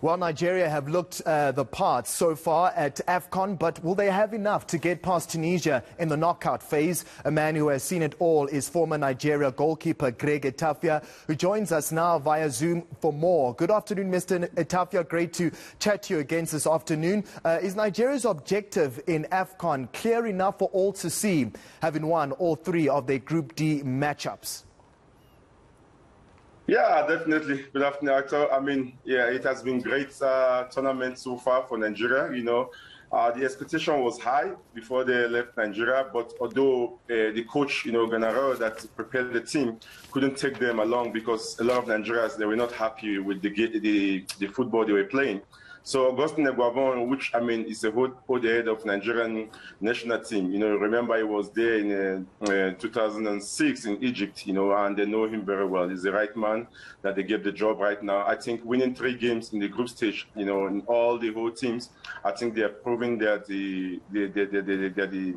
Well, Nigeria have looked the part so far at AFCON, but will they have enough to get past Tunisia in the knockout phase? A man who has seen it all is former Nigeria goalkeeper Greg Etafia, who joins us now via Zoom for more. Good afternoon, Mr. Etafia. Great to chat to you again this afternoon. Is Nigeria's objective in AFCON clear enough for all to see, having won all three of their Group D matchups? Yeah, definitely. Good afternoon, Arthur. It has been great tournament so far for Nigeria. The expectation was high before they left Nigeria, but although the coach, Bwakanawa, that prepared the team, couldn't take them along because a lot of Nigerians, they were not happy with the football they were playing. So Augustine Egwavon, which is the whole head of Nigerian national team, remember he was there in 2006 in Egypt, and they know him very well. He's the right man that they gave the job right now. I think winning 3 games in the group stage, in all the whole teams, I think they are proving that they're the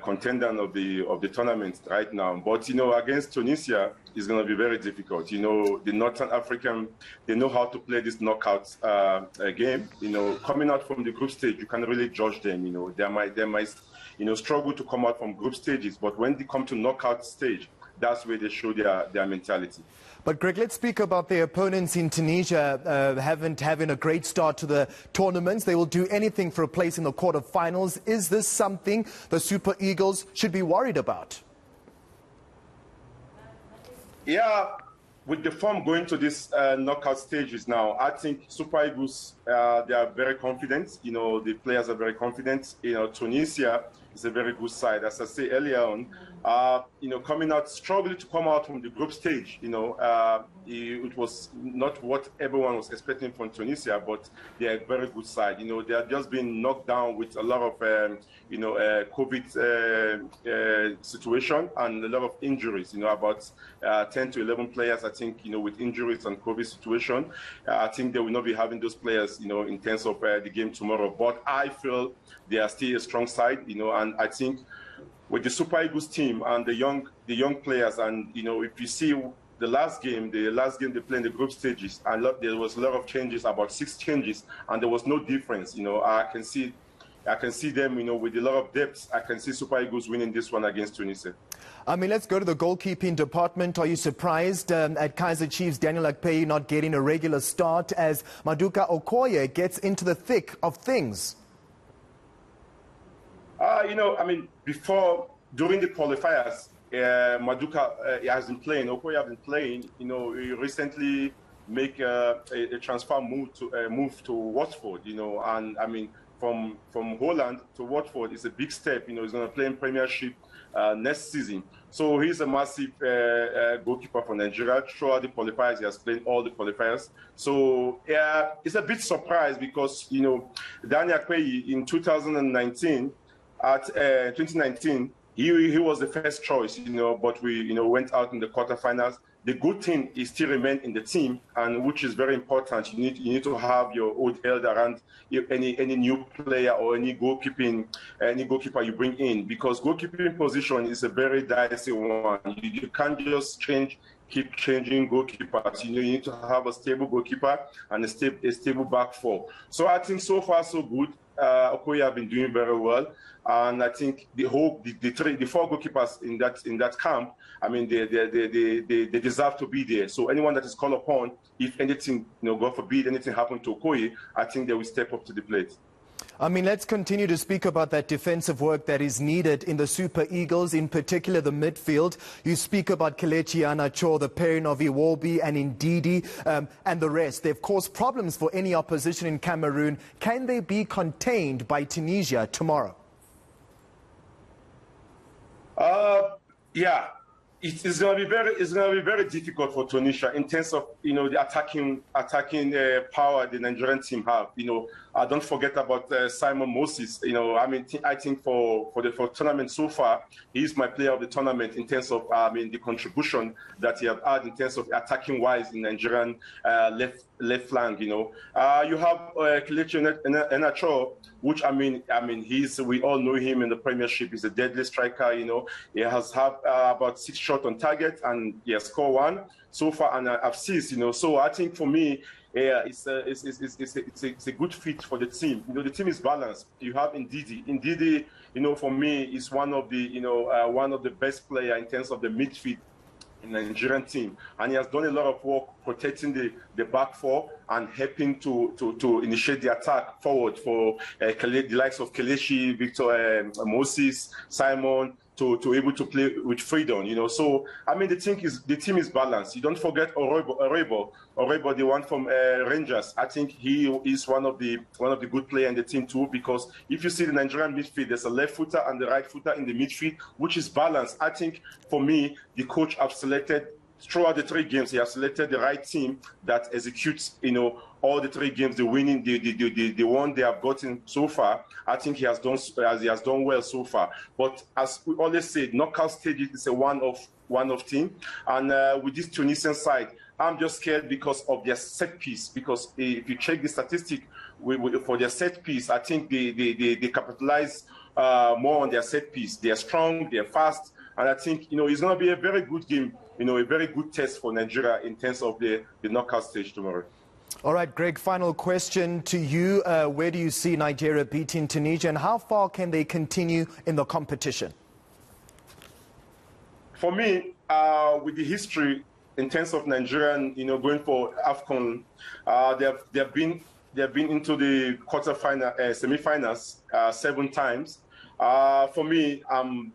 contender of the tournament right now. But against Tunisia is going to be very difficult. The Northern African, they know how to play this knockout game. Coming out from the group stage, you can't really judge them. They might struggle to come out from group stages, but when they come to knockout stage, that's where they show their mentality. But Greg, let's speak about their opponents in Tunisia. Having a great start to the tournaments. They will do anything for a place in the quarterfinals. Is this something the Super Eagles should be worried about? Yeah, with the form going to this knockout stages now, I think Super Eagles, they are very confident. The players are very confident. Tunisia is a very good side. As I said earlier on, coming out, struggling to come out from the group stage, it was not what everyone was expecting from Tunisia, but they are a very good side. They have just been knocked down with a lot of, COVID situation and a lot of injuries, about 10 to 11 players, I think, with injuries and COVID situation. I think they will not be having those players, in terms of the game tomorrow. But I feel they are still a strong side, and I think with the Super Eagles team and the young players, and if you see the last game they played in the group stages, and there was a lot of changes, about 6 changes, and there was no difference. I can see them, with a lot of depth. I can see Super Eagles winning this one against Tunisia. Let's go to the goalkeeping department. Are you surprised at Kaizer Chiefs' Daniel Akpeyi not getting a regular start as Maduka Okoye gets into the thick of things? During the qualifiers, Maduka has been playing, Okoye has been playing. He recently make a transfer move to Watford, and from Holland to Watford is a big step. He's going to play in Premiership next season. So he's a massive goalkeeper for Nigeria. Throughout the qualifiers, he has played all the qualifiers. So it's a bit surprised because Daniel Akpeyi in 2019. At 2019, he was the first choice, but we, went out in the quarterfinals. The good thing is still remain in the team, and which is very important. You need to have your old held around any new player or any goalkeeper you bring in, because goalkeeping position is a very dicey one. You can't just keep changing goalkeepers. You need to have a stable goalkeeper and a stable back four. So I think so far so good. Okoye have been doing very well, and I think the 4 goalkeepers in that camp, they deserve to be there. So anyone that is called upon, if anything, God forbid, anything happen to Okoye, I think they will step up to the plate. Let's continue to speak about that defensive work that is needed in the Super Eagles, in particular the midfield. You speak about Kelechi Iheanacho, the pairing of Iwobi and Ndidi, and the rest. They've caused problems for any opposition in Cameroon. Can they be contained by Tunisia tomorrow? Yeah. It's going to be very difficult for Tunisia in terms of the attacking power the Nigerian team have. Don't forget about Simon Moses. I think for the tournament so far, he's my player of the tournament in terms of the contribution that he has had in terms of attacking wise in Nigerian left flank. You have Kelechi Iheanacho, which we all know him in the Premiership. He's a deadly striker. He has had about 6 shots on target and he has scored 1 so far and assist. So I think for me, yeah, it's a good fit for the team. You know, the team is balanced. You have Ndidi, you know, for me, is one of the best player in terms of the midfield in the Nigerian team, and he has done a lot of work protecting the back four and helping to initiate the attack forward for the likes of Kelechi, Victor, Moses, Simon, to able to play with freedom, you know. So I mean, the team is balanced. You don't forget Orebo, the one from Rangers. I think he is one of the good players in the team too, because if you see the Nigerian midfield, there's a left footer and the right footer in the midfield, which is balanced. I think for me, the coach have selected throughout the 3 games, he has selected the right team that executes, you know, all the 3 games, the winning, the one they have gotten so far. I think he has done well so far. But as we always say, knockout stage is a one-off team, and with this Tunisian side, I'm just scared because of their set piece. Because if you check the statistic for their set piece, I think they capitalize more on their set piece. They are strong, they are fast, and I think, you know, it's going to be a very good game. You know, a very good test for Nigeria in terms of the knockout stage tomorrow. All right, Greg, final question to you. Where do you see Nigeria beating Tunisia, and how far can they continue in the competition? For me, with the history in terms of Nigerian, you know, going for AFCON, they have been into the semi-finals 7 times. For me, I'm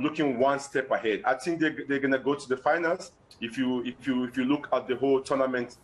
looking one step ahead. I think they're gonna go to the finals. If you look at the whole tournament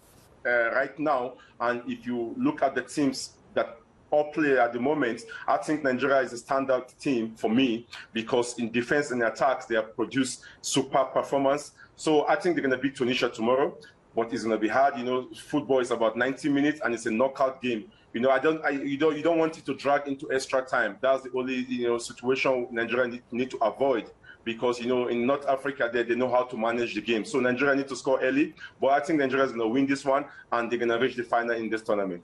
right now, and if you look at the teams that all play at the moment, I think Nigeria is a standout team for me, because in defense and attacks they have produced super performance. So I think they're gonna beat Tunisia tomorrow, but it's gonna be hard. You know, football is about 90 minutes and it's a knockout game. You know, you don't want it to drag into extra time. That's the only, you know, situation Nigeria need to avoid, because, you know, in North Africa they know how to manage the game. So Nigeria need to score early, but I think Nigeria is going to win this one and they're going to reach the final in this tournament.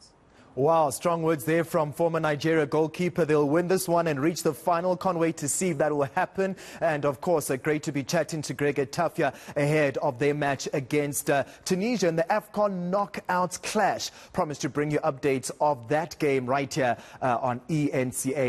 Wow, strong words there from former Nigeria goalkeeper. They'll win this one and reach the final. Can't wait to see if that will happen. And of course, great to be chatting to Greg Etafia ahead of their match against Tunisia in the AFCON knockouts clash. Promise to bring you updates of that game right here on eNCA.